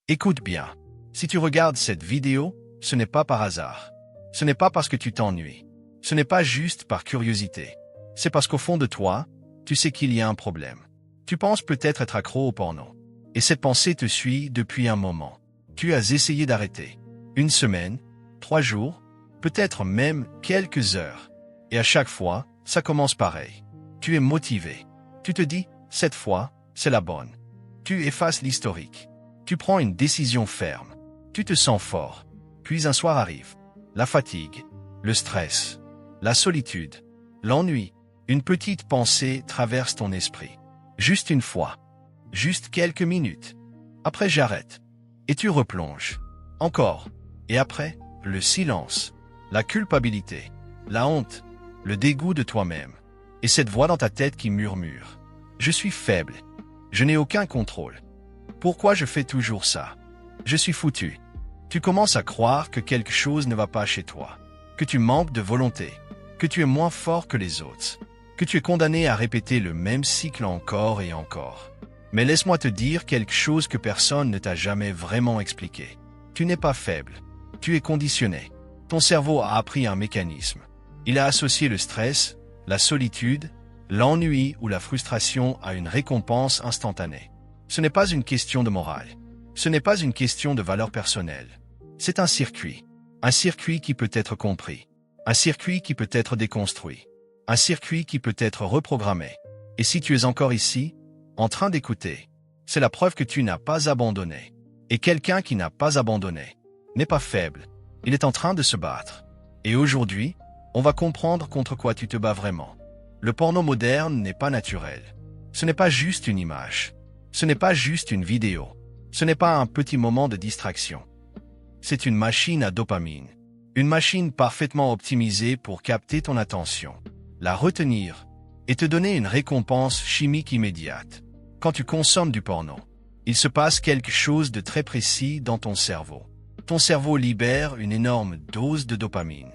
Écoute bien. Si tu regardes cette vidéo, ce n'est pas par hasard. Ce n'est pas parce que tu t'ennuies. Ce n'est pas juste par curiosité. C'est parce qu'au fond de toi, tu sais qu'il y a un problème. Tu penses peut-être être accro au porno. Et cette pensée te suit depuis un moment. Tu as essayé d'arrêter. 1 semaine, 3 jours, peut-être même quelques heures. Et à chaque fois, ça commence pareil. Tu es motivé. Tu te dis, cette fois, c'est la bonne. Tu effaces l'historique. Tu prends une décision ferme. Tu te sens fort. Puis un soir arrive. La fatigue, le stress, la solitude, l'ennui. Une petite pensée traverse ton esprit. Juste une fois. Juste quelques minutes. Après j'arrête. Et tu replonges. Encore. Et après, le silence, la culpabilité, la honte, le dégoût de toi-même. Et cette voix dans ta tête qui murmure. Je suis faible. Je n'ai aucun contrôle. Pourquoi je fais toujours ça? Je suis foutu. Tu commences à croire que quelque chose ne va pas chez toi. Que tu manques de volonté. Que tu es moins fort que les autres. Que tu es condamné à répéter le même cycle encore et encore. Mais laisse-moi te dire quelque chose que personne ne t'a jamais vraiment expliqué. Tu n'es pas faible. Tu es conditionné. Ton cerveau a appris un mécanisme. Il a associé le stress, la solitude, l'ennui ou la frustration à une récompense instantanée. Ce n'est pas une question de morale. Ce n'est pas une question de valeur personnelle. C'est un circuit. Un circuit qui peut être compris. Un circuit qui peut être déconstruit. Un circuit qui peut être reprogrammé. Et si tu es encore ici, en train d'écouter, c'est la preuve que tu n'as pas abandonné. Et quelqu'un qui n'a pas abandonné n'est pas faible. Il est en train de se battre. Et aujourd'hui, on va comprendre contre quoi tu te bats vraiment. Le porno moderne n'est pas naturel. Ce n'est pas juste une image. Ce n'est pas juste une vidéo. Ce n'est pas un petit moment de distraction. C'est une machine à dopamine. Une machine parfaitement optimisée pour capter ton attention, la retenir et te donner une récompense chimique immédiate. Quand tu consommes du porno, il se passe quelque chose de très précis dans ton cerveau. Ton cerveau libère une énorme dose de dopamine.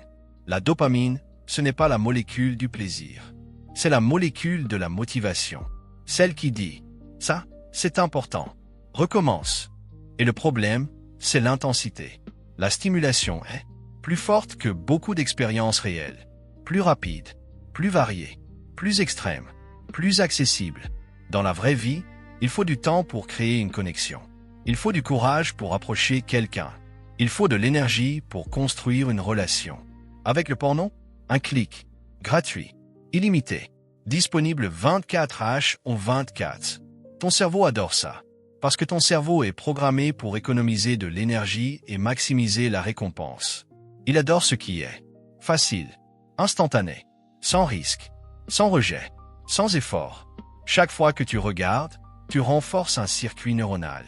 La dopamine, ce n'est pas la molécule du plaisir. C'est la molécule de la motivation. Celle qui dit « ça, c'est important. Recommence ». Et le problème, c'est l'intensité. La stimulation est plus forte que beaucoup d'expériences réelles, plus rapide, plus variée, plus extrême, plus accessible. Dans la vraie vie, il faut du temps pour créer une connexion. Il faut du courage pour approcher quelqu'un. Il faut de l'énergie pour construire une relation. Avec le porno, un clic, gratuit, illimité, disponible 24h/24. Ton cerveau adore ça. Parce que ton cerveau est programmé pour économiser de l'énergie et maximiser la récompense. Il adore ce qui est facile, instantané, sans risque, sans rejet, sans effort. Chaque fois que tu regardes, tu renforces un circuit neuronal.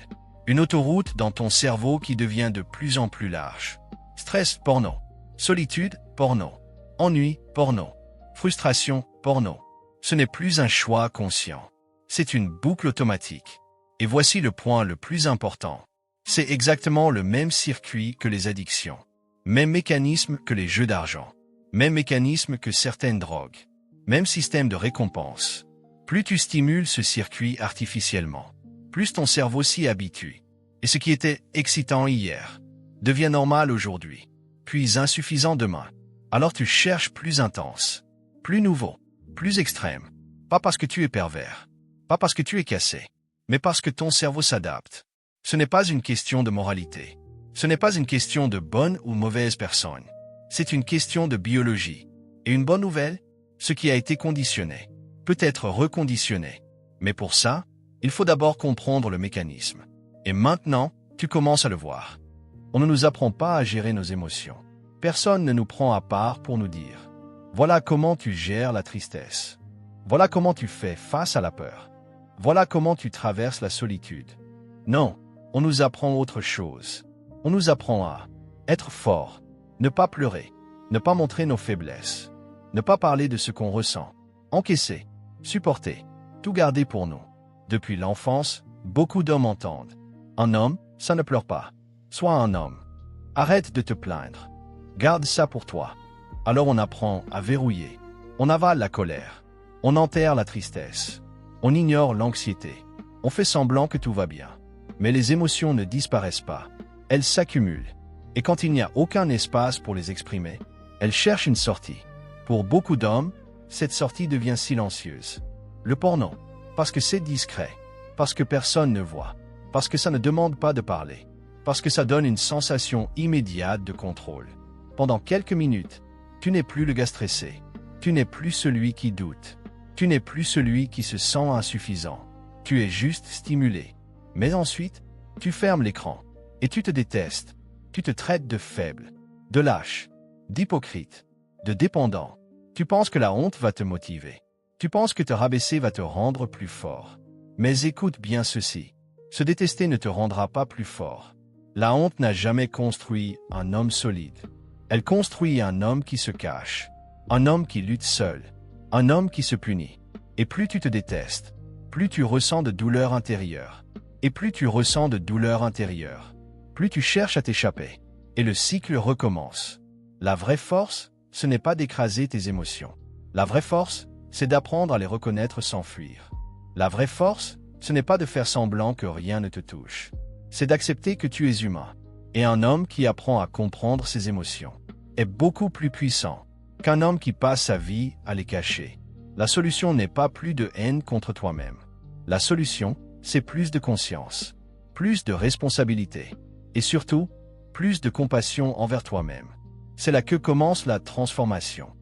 Une autoroute dans ton cerveau qui devient de plus en plus large. Stress, porno. Solitude, porno. Ennui, porno. Frustration, porno. Ce n'est plus un choix conscient. C'est une boucle automatique. Et voici le point le plus important. C'est exactement le même circuit que les addictions. Même mécanisme que les jeux d'argent. Même mécanisme que certaines drogues. Même système de récompense. Plus tu stimules ce circuit artificiellement, plus ton cerveau s'y habitue. Et ce qui était excitant hier devient normal aujourd'hui, puis insuffisant demain. Alors tu cherches plus intense, plus nouveau, plus extrême. Pas parce que tu es pervers, pas parce que tu es cassé, mais parce que ton cerveau s'adapte. Ce n'est pas une question de moralité. Ce n'est pas une question de bonne ou mauvaise personne. C'est une question de biologie. Et une bonne nouvelle, ce qui a été conditionné peut être reconditionné. Mais pour ça, il faut d'abord comprendre le mécanisme. Et maintenant, tu commences à le voir. On ne nous apprend pas à gérer nos émotions. Personne ne nous prend à part pour nous dire « Voilà comment tu gères la tristesse. Voilà comment tu fais face à la peur. Voilà comment tu traverses la solitude. » Non, on nous apprend autre chose. On nous apprend à être fort, ne pas pleurer, ne pas montrer nos faiblesses, ne pas parler de ce qu'on ressent, encaisser, supporter, tout garder pour nous. Depuis l'enfance, beaucoup d'hommes entendent « Un homme, ça ne pleure pas. Sois un homme. Arrête de te plaindre. Garde ça pour toi. » Alors on apprend à verrouiller. On avale la colère. On enterre la tristesse. On ignore l'anxiété. On fait semblant que tout va bien. Mais les émotions ne disparaissent pas. Elles s'accumulent. Et quand il n'y a aucun espace pour les exprimer, elles cherchent une sortie. Pour beaucoup d'hommes, cette sortie devient silencieuse. Le porno, parce que c'est discret, parce que personne ne voit, parce que ça ne demande pas de parler, parce que ça donne une sensation immédiate de contrôle. Pendant quelques minutes, tu n'es plus le gars stressé. Tu n'es plus celui qui doute. Tu n'es plus celui qui se sent insuffisant. Tu es juste stimulé. Mais ensuite, tu fermes l'écran. Et tu te détestes. Tu te traites de faible, de lâche, d'hypocrite, de dépendant. Tu penses que la honte va te motiver. Tu penses que te rabaisser va te rendre plus fort. Mais écoute bien ceci. Se détester ne te rendra pas plus fort. La honte n'a jamais construit un homme solide. Elle construit un homme qui se cache. Un homme qui lutte seul. Un homme qui se punit. Et plus tu te détestes, plus tu ressens de douleur intérieure. Et plus tu ressens de douleur intérieure, plus tu cherches à t'échapper. Et le cycle recommence. La vraie force, ce n'est pas d'écraser tes émotions. La vraie force, c'est d'apprendre à les reconnaître sans fuir. La vraie force, ce n'est pas de faire semblant que rien ne te touche. C'est d'accepter que tu es humain. Et un homme qui apprend à comprendre ses émotions est beaucoup plus puissant qu'un homme qui passe sa vie à les cacher. La solution n'est pas plus de haine contre toi-même. La solution, c'est plus de conscience, plus de responsabilité, et surtout, plus de compassion envers toi-même. C'est là que commence la transformation.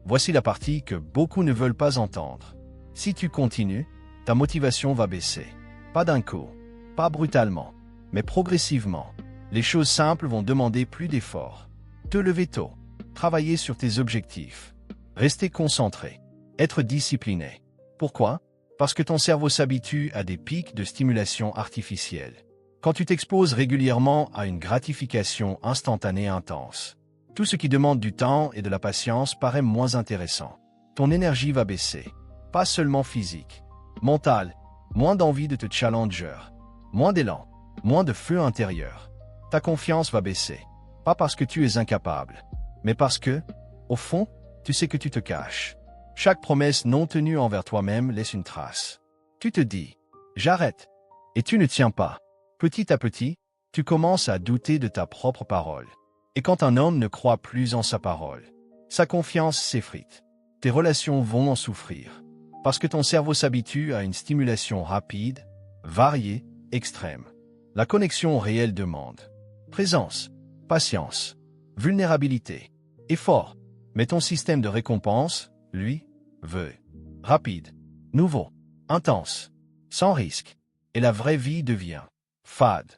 Voici la partie que beaucoup ne veulent pas entendre. Si tu continues, ta motivation va baisser. Pas d'un coup, pas brutalement, mais progressivement. Les choses simples vont demander plus d'efforts. Te lever tôt, travailler sur tes objectifs, rester concentré, être discipliné. Pourquoi? Parce que ton cerveau s'habitue à des pics de stimulation artificielle. Quand tu t'exposes régulièrement à une gratification instantanée intense, tout ce qui demande du temps et de la patience paraît moins intéressant. Ton énergie va baisser, pas seulement physique, mentale, moins d'envie de te challenger, moins d'élan, moins de feu intérieur. Ta confiance va baisser, pas parce que tu es incapable, mais parce que, au fond, tu sais que tu te caches. Chaque promesse non tenue envers toi-même laisse une trace. Tu te dis « j'arrête » et tu ne tiens pas. Petit à petit, tu commences à douter de ta propre parole. Et quand un homme ne croit plus en sa parole, sa confiance s'effrite. Tes relations vont en souffrir. Parce que ton cerveau s'habitue à une stimulation rapide, variée, extrême. La connexion réelle demande présence, patience, vulnérabilité, effort. Mais ton système de récompense, lui, veut rapide, nouveau, intense, sans risque. Et la vraie vie devient fade.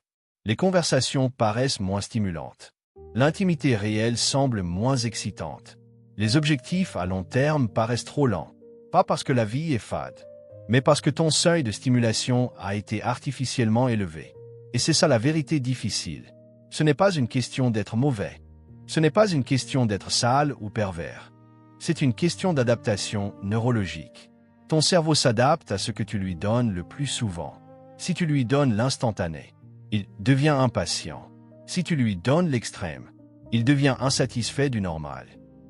Les conversations paraissent moins stimulantes. L'intimité réelle semble moins excitante. Les objectifs à long terme paraissent trop lents. Pas parce que la vie est fade, mais parce que ton seuil de stimulation a été artificiellement élevé. Et c'est ça la vérité difficile. Ce n'est pas une question d'être mauvais. Ce n'est pas une question d'être sale ou pervers. C'est une question d'adaptation neurologique. Ton cerveau s'adapte à ce que tu lui donnes le plus souvent. Si tu lui donnes l'instantané, il devient impatient. Si tu lui donnes l'extrême, il devient insatisfait du normal.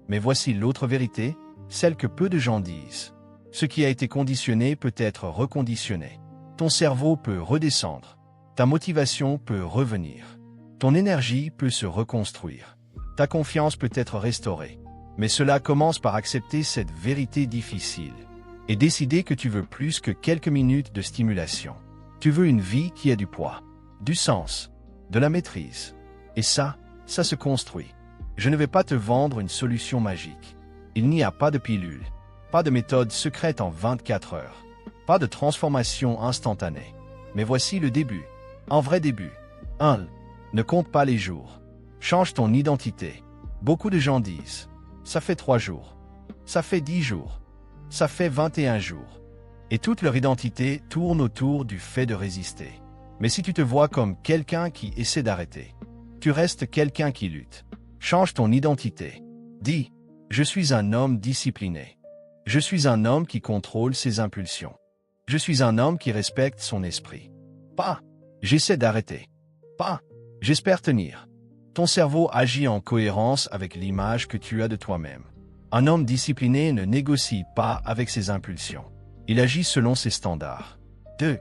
Mais voici l'autre vérité, celle que peu de gens disent. Ce qui a été conditionné peut être reconditionné. Ton cerveau peut redescendre. Ta motivation peut revenir. Ton énergie peut se reconstruire. Ta confiance peut être restaurée. Mais cela commence par accepter cette vérité difficile et décider que tu veux plus que quelques minutes de stimulation. Tu veux une vie qui a du poids, du sens, de la maîtrise. Et ça se construit. Je ne vais pas te vendre une solution magique. Il n'y a pas de pilule, pas de méthode secrète en 24 heures, pas de transformation instantanée. Mais voici le début, un vrai début. 1. Ne compte pas les jours. Change ton identité. Beaucoup de gens disent « ça fait 3 jours, ça fait 10 jours, ça fait 21 jours ». Et toute leur identité tourne autour du fait de résister. Mais si tu te vois comme quelqu'un qui essaie d'arrêter, tu restes quelqu'un qui lutte. Change ton identité. Dis « je suis un homme discipliné. Je suis un homme qui contrôle ses impulsions. Je suis un homme qui respecte son esprit. Pas « j'essaie d'arrêter ». Pas « j'espère tenir ». Ton cerveau agit en cohérence avec l'image que tu as de toi-même. Un homme discipliné ne négocie pas avec ses impulsions. Il agit selon ses standards. 2.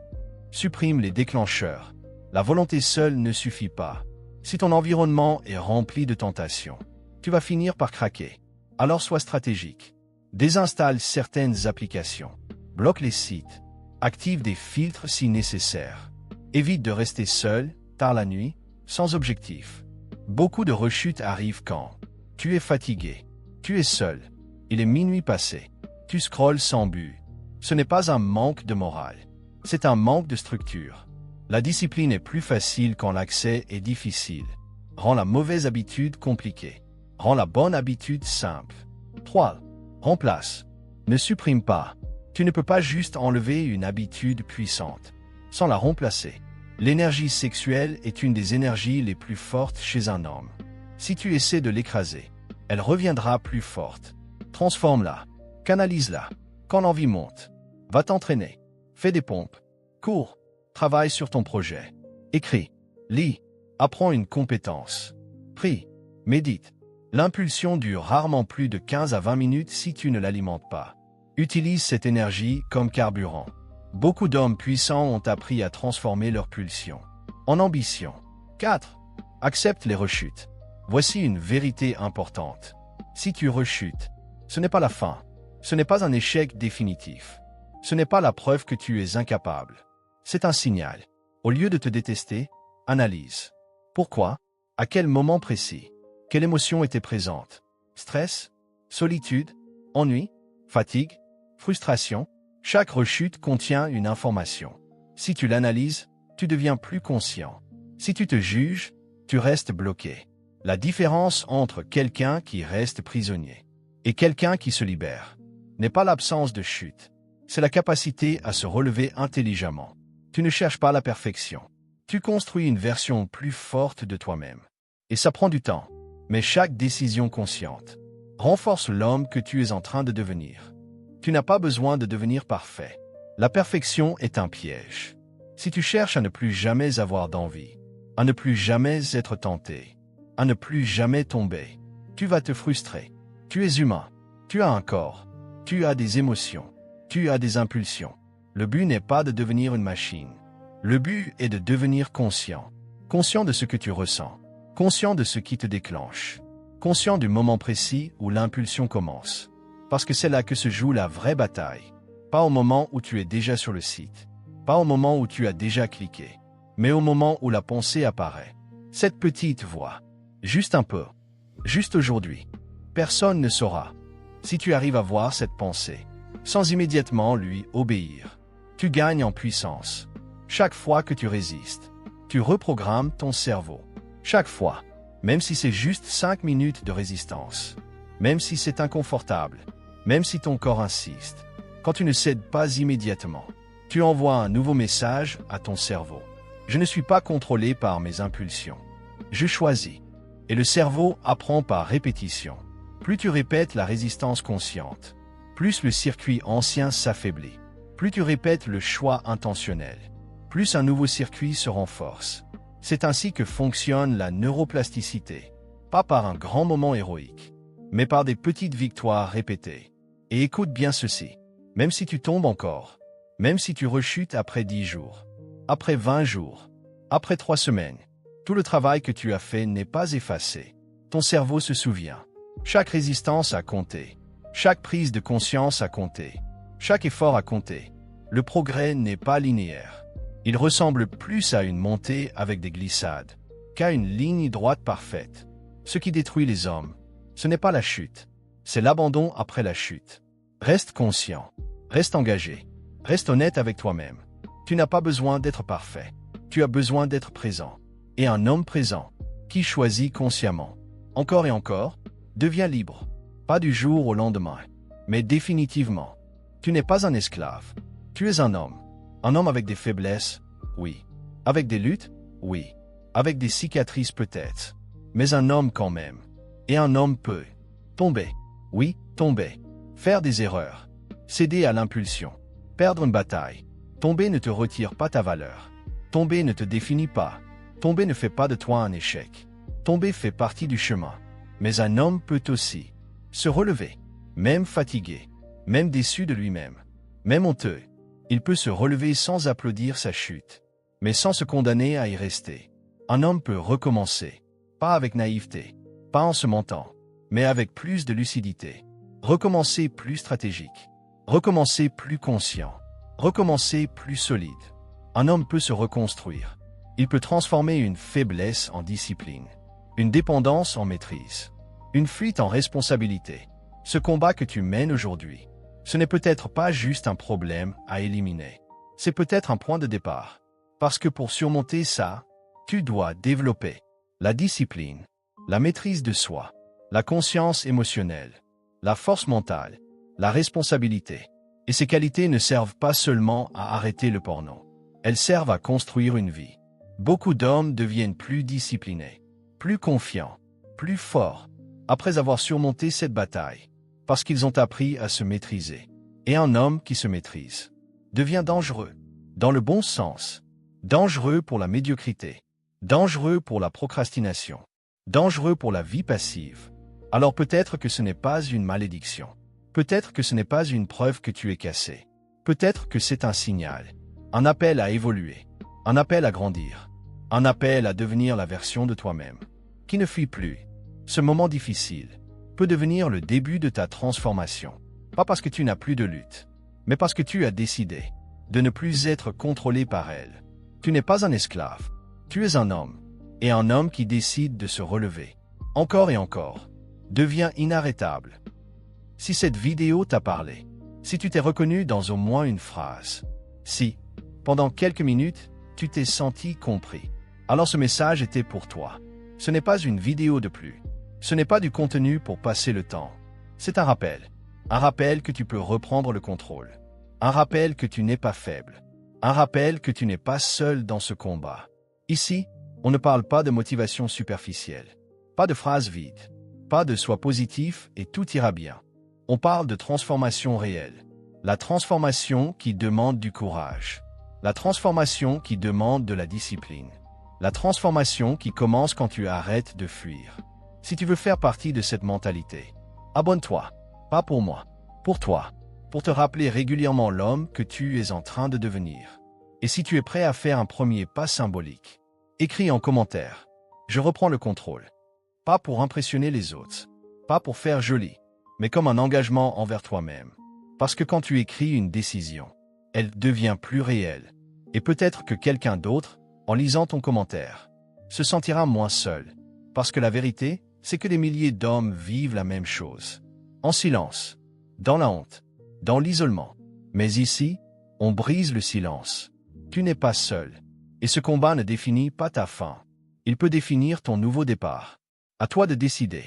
Supprime les déclencheurs. La volonté seule ne suffit pas. Si ton environnement est rempli de tentations, tu vas finir par craquer. Alors sois stratégique. Désinstalle certaines applications. Bloque les sites. Active des filtres si nécessaire. Évite de rester seul, tard la nuit, sans objectif. Beaucoup de rechutes arrivent quand tu es fatigué. Tu es seul. Il est minuit passé. Tu scrolles sans but. Ce n'est pas un manque de morale. C'est un manque de structure. La discipline est plus facile quand l'accès est difficile. Rends la mauvaise habitude compliquée. Rends la bonne habitude simple. 3. Remplace. Ne supprime pas. Tu ne peux pas juste enlever une habitude puissante sans la remplacer. L'énergie sexuelle est une des énergies les plus fortes chez un homme. Si tu essaies de l'écraser, elle reviendra plus forte. Transforme-la. Canalise-la. Quand l'envie monte, va t'entraîner. Fais des pompes. Cours. Travaille sur ton projet. Écris. Lis. Apprends une compétence. Prie. Médite. L'impulsion dure rarement plus de 15 à 20 minutes si tu ne l'alimentes pas. Utilise cette énergie comme carburant. Beaucoup d'hommes puissants ont appris à transformer leur pulsion en ambition. 4. Accepte les rechutes. Voici une vérité importante. Si tu rechutes, ce n'est pas la fin. Ce n'est pas un échec définitif. Ce n'est pas la preuve que tu es incapable. C'est un signal. Au lieu de te détester, analyse. Pourquoi? À quel moment précis? Quelle émotion était présente? Stress? Solitude? Ennui? Fatigue? Frustration? Chaque rechute contient une information. Si tu l'analyses, tu deviens plus conscient. Si tu te juges, tu restes bloqué. La différence entre quelqu'un qui reste prisonnier et quelqu'un qui se libère n'est pas l'absence de chute. C'est la capacité à se relever intelligemment. Tu ne cherches pas la perfection. Tu construis une version plus forte de toi-même. Et ça prend du temps. Mais chaque décision consciente renforce l'homme que tu es en train de devenir. Tu n'as pas besoin de devenir parfait. La perfection est un piège. Si tu cherches à ne plus jamais avoir d'envie, à ne plus jamais être tenté, à ne plus jamais tomber, tu vas te frustrer. Tu es humain. Tu as un corps. Tu as des émotions. Tu as des impulsions. Le but n'est pas de devenir une machine. Le but est de devenir conscient. Conscient de ce que tu ressens. Conscient de ce qui te déclenche. Conscient du moment précis où l'impulsion commence. Parce que c'est là que se joue la vraie bataille. Pas au moment où tu es déjà sur le site. Pas au moment où tu as déjà cliqué. Mais au moment où la pensée apparaît. Cette petite voix. Juste un peu. Juste aujourd'hui. Personne ne saura. Si tu arrives à voir cette pensée, sans immédiatement lui obéir, tu gagnes en puissance. Chaque fois que tu résistes, tu reprogrammes ton cerveau. Chaque fois, même si c'est juste 5 minutes de résistance, même si c'est inconfortable, même si ton corps insiste, quand tu ne cèdes pas immédiatement, tu envoies un nouveau message à ton cerveau. Je ne suis pas contrôlé par mes impulsions. Je choisis. Et le cerveau apprend par répétition. Plus tu répètes la résistance consciente, plus le circuit ancien s'affaiblit. Plus tu répètes le choix intentionnel, plus un nouveau circuit se renforce. C'est ainsi que fonctionne la neuroplasticité. Pas par un grand moment héroïque, mais par des petites victoires répétées. Et écoute bien ceci. Même si tu tombes encore, même si tu rechutes après 10 jours, après 20 jours, après 3 semaines, tout le travail que tu as fait n'est pas effacé. Ton cerveau se souvient. Chaque résistance a compté. Chaque prise de conscience a compté. Chaque effort a compté. Le progrès n'est pas linéaire. Il ressemble plus à une montée avec des glissades qu'à une ligne droite parfaite. Ce qui détruit les hommes, ce n'est pas la chute, c'est l'abandon après la chute. Reste conscient, reste engagé, reste honnête avec toi-même. Tu n'as pas besoin d'être parfait, tu as besoin d'être présent. Et un homme présent, qui choisit consciemment, encore et encore, devient libre. Pas du jour au lendemain, mais définitivement. Tu n'es pas un esclave, tu es un homme avec des faiblesses, oui. Avec des luttes, oui. Avec des cicatrices peut-être, mais un homme quand même. Et un homme peut tomber, oui, tomber. Faire des erreurs, céder à l'impulsion, perdre une bataille. Tomber ne te retire pas ta valeur. Tomber ne te définit pas. Tomber ne fait pas de toi un échec. Tomber fait partie du chemin. Mais un homme peut aussi se relever, même fatigué, même déçu de lui-même, même honteux. Il peut se relever sans applaudir sa chute, mais sans se condamner à y rester. Un homme peut recommencer, pas avec naïveté, pas en se mentant, mais avec plus de lucidité. Recommencer plus stratégique, recommencer plus conscient, recommencer plus solide. Un homme peut se reconstruire. Il peut transformer une faiblesse en discipline, une dépendance en maîtrise, une fuite en responsabilité. Ce combat que tu mènes aujourd'hui, ce n'est peut-être pas juste un problème à éliminer. C'est peut-être un point de départ. Parce que pour surmonter ça, tu dois développer la discipline, la maîtrise de soi, la conscience émotionnelle, la force mentale, la responsabilité. Et ces qualités ne servent pas seulement à arrêter le porno. Elles servent à construire une vie. Beaucoup d'hommes deviennent plus disciplinés, plus confiants, plus forts, après avoir surmonté cette bataille, parce qu'ils ont appris à se maîtriser. Et un homme qui se maîtrise devient dangereux, dans le bon sens. Dangereux pour la médiocrité, dangereux pour la procrastination, dangereux pour la vie passive. Alors peut-être que ce n'est pas une malédiction. Peut-être que ce n'est pas une preuve que tu es cassé. Peut-être que c'est un signal, un appel à évoluer, un appel à grandir, un appel à devenir la version de toi-même qui ne fuit plus. Ce moment difficile peut devenir le début de ta transformation. Pas parce que tu n'as plus de lutte, mais parce que tu as décidé de ne plus être contrôlé par elle. Tu n'es pas un esclave, tu es un homme, et un homme qui décide de se relever, encore et encore, devient inarrêtable. Si cette vidéo t'a parlé, si tu t'es reconnu dans au moins une phrase, si, pendant quelques minutes, tu t'es senti compris, alors ce message était pour toi. Ce n'est pas une vidéo de plus, ce n'est pas du contenu pour passer le temps, c'est un rappel que tu peux reprendre le contrôle, un rappel que tu n'es pas faible. Un rappel que tu n'es pas seul dans ce combat. Ici, on ne parle pas de motivation superficielle, pas de phrases vides, pas de sois positif et tout ira bien. On parle de transformation réelle. La transformation qui demande du courage. La transformation qui demande de la discipline. La transformation qui commence quand tu arrêtes de fuir. Si tu veux faire partie de cette mentalité, abonne-toi. Pas pour moi, pour toi. Pour te rappeler régulièrement l'homme que tu es en train de devenir. Et si tu es prêt à faire un premier pas symbolique, écris en commentaire. Je reprends le contrôle. Pas pour impressionner les autres, pas pour faire joli, mais comme un engagement envers toi-même. Parce que quand tu écris une décision, elle devient plus réelle. Et peut-être que quelqu'un d'autre, en lisant ton commentaire, se sentira moins seul. Parce que la vérité, c'est que des milliers d'hommes vivent la même chose. En silence, dans la honte, dans l'isolement. Mais ici, on brise le silence. Tu n'es pas seul. Et ce combat ne définit pas ta fin. Il peut définir ton nouveau départ. À toi de décider.